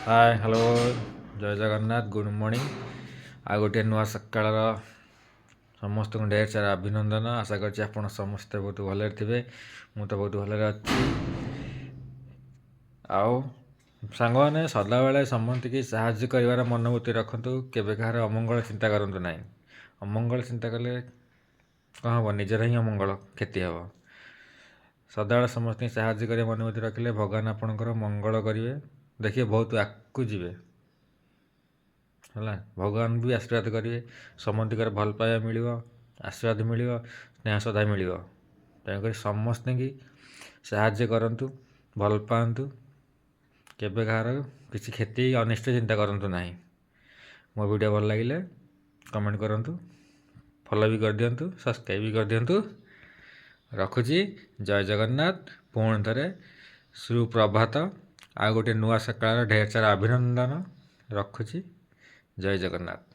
Hi hello जय Jagannath good morning आ गोटे नुआ सकाळर समस्त ढेर सारा अभिनंदन। आशा करछि आपण समस्ते बहुत भले थे। मु तो बहुत भले अच्छी। आओ सांग मैंने सदाबले समस्त की साहाଯ୍य कर मनोवृत्ति रखु। केवे कहार अमंगल चिंता करतु ना। अमंगल चिंता कले कौन हम निजर ही अमंगल क्षति हम। सदाबले समस्त साहाଯ୍य कर मनोवृत्ति रखिले भगवान आपणकर मंगल करेंगे। देखिए बहुत आगू जीवे है। भगवान भी आशीर्वाद करेंगे। समस्तर भल पाइबा मिल आशीर्वाद मिल स्नेह श्रद्धा मिल। तेणुक समस्त की साहाଯ୍य करूँ भल पातु। केवे कहार किसी क्षति अनिष्ट चिंता करूँ ना। मो वीडियो भल लगे कमेंट करूँ, फॉलो भी कर दिंतु, सब्सक्राइब भी कर दिंतु। रखुची जय जगन्नाथ। पुणी थे सुप्रभात। आ गोटे नुआ सकाळ ढेर सारा अभिनंदन। रखुची जय जगन्नाथ।